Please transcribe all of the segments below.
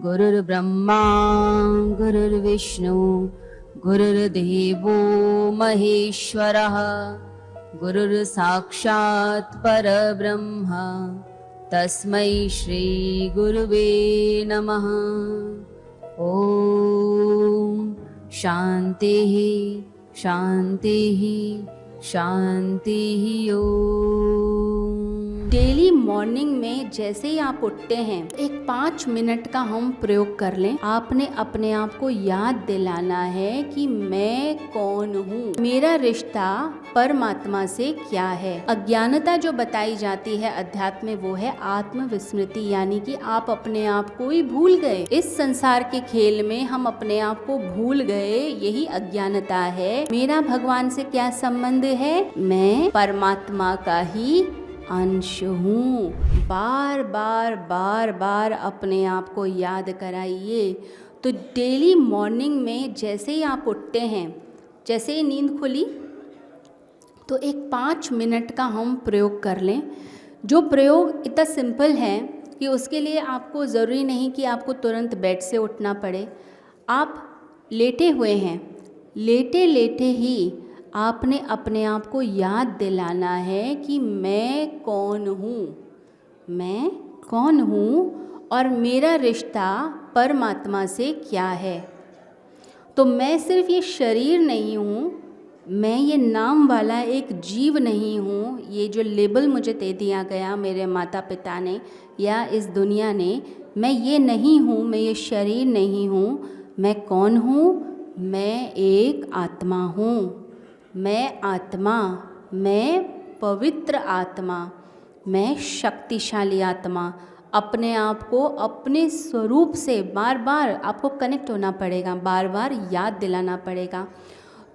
गुरुर्ब्रह्मा गुरुर्विष्णु गुरुर्देवो महेश्वरः गुरुर्साक्षात् परब्रह्म तस्मै श्री गुरुवे नमः। ॐ शान्तिः शान्तिः शान्तिः। ॐ डेली मॉर्निंग में जैसे ही आप उठते हैं एक 5 मिनट का हम प्रयोग कर लें। आपने अपने आप को याद दिलाना है कि मैं कौन हूँ, मेरा रिश्ता परमात्मा से क्या है। अज्ञानता जो बताई जाती है अध्यात्म में वो है आत्मविस्मृति, यानी कि आप अपने आप को ही भूल गए। इस संसार के खेल में हम अपने आप को भूल गए, यही अज्ञानता है। मेरा भगवान से क्या संबंध है? मैं परमात्मा का ही अंश हूँ। बार बार अपने आप को याद कराइए। तो डेली मॉर्निंग में जैसे ही आप उठते हैं, जैसे ही नींद खुली तो एक 5 मिनट का हम प्रयोग कर लें। जो प्रयोग इतना सिंपल है कि उसके लिए आपको ज़रूरी नहीं कि आपको तुरंत बेड से उठना पड़े। आप लेटे हुए हैं, लेटे लेटे ही आपने अपने आप को याद दिलाना है कि मैं कौन हूँ, मैं कौन हूँ और मेरा रिश्ता परमात्मा से क्या है। तो मैं सिर्फ ये शरीर नहीं हूँ, मैं ये नाम वाला एक जीव नहीं हूँ। ये जो लेबल मुझे दे दिया गया मेरे माता पिता ने या इस दुनिया ने, मैं ये नहीं हूँ, मैं ये शरीर नहीं हूँ। मैं कौन हूँ? मैं एक आत्मा हूँ। मैं आत्मा, मैं पवित्र आत्मा, मैं शक्तिशाली आत्मा। अपने आप को अपने स्वरूप से बार बार आपको कनेक्ट होना पड़ेगा, बार बार याद दिलाना पड़ेगा।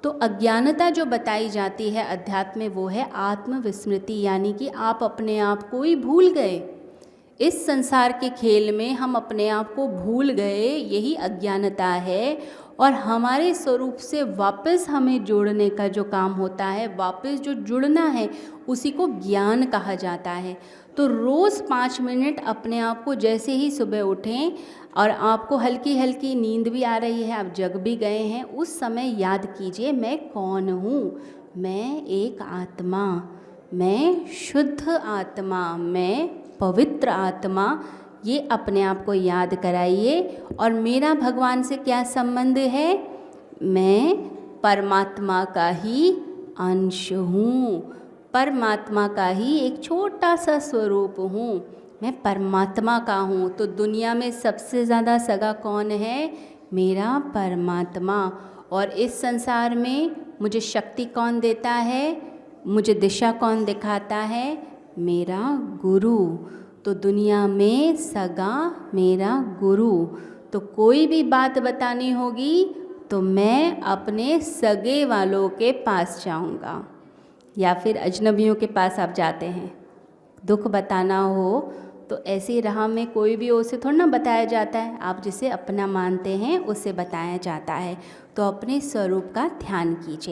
तो अज्ञानता जो बताई जाती है अध्यात्म में वो है आत्मविस्मृति, यानी कि आप अपने आप को ही भूल गए। इस संसार के खेल में हम अपने आप को भूल गए, यही अज्ञानता है। और हमारे स्वरूप से वापस हमें जोड़ने का जो काम होता है, वापस जो जुड़ना है, उसी को ज्ञान कहा जाता है। तो रोज़ 5 मिनट अपने आप को जैसे ही सुबह उठें और आपको हल्की हल्की नींद भी आ रही है, आप जग भी गए हैं, उस समय याद कीजिए मैं कौन हूँ। मैं एक आत्मा, मैं शुद्ध आत्मा, मैं पवित्र आत्मा। ये अपने आप को याद कराइए। और मेरा भगवान से क्या संबंध है? मैं परमात्मा का ही अंश हूँ, परमात्मा का ही एक छोटा सा स्वरूप हूँ। मैं परमात्मा का हूँ। तो दुनिया में सबसे ज़्यादा सगा कौन है? मेरा परमात्मा। और इस संसार में मुझे शक्ति कौन देता है, मुझे दिशा कौन दिखाता है? मेरा गुरु। तो दुनिया में सगा मेरा गुरु। तो कोई भी बात बतानी होगी तो मैं अपने सगे वालों के पास जाऊंगा, या फिर अजनबियों के पास आप जाते हैं। दुख बताना हो तो ऐसी राह में कोई भी उसे थोड़ा ना बताया जाता है, आप जिसे अपना मानते हैं उसे बताया जाता है। तो अपने स्वरूप का ध्यान कीजिए।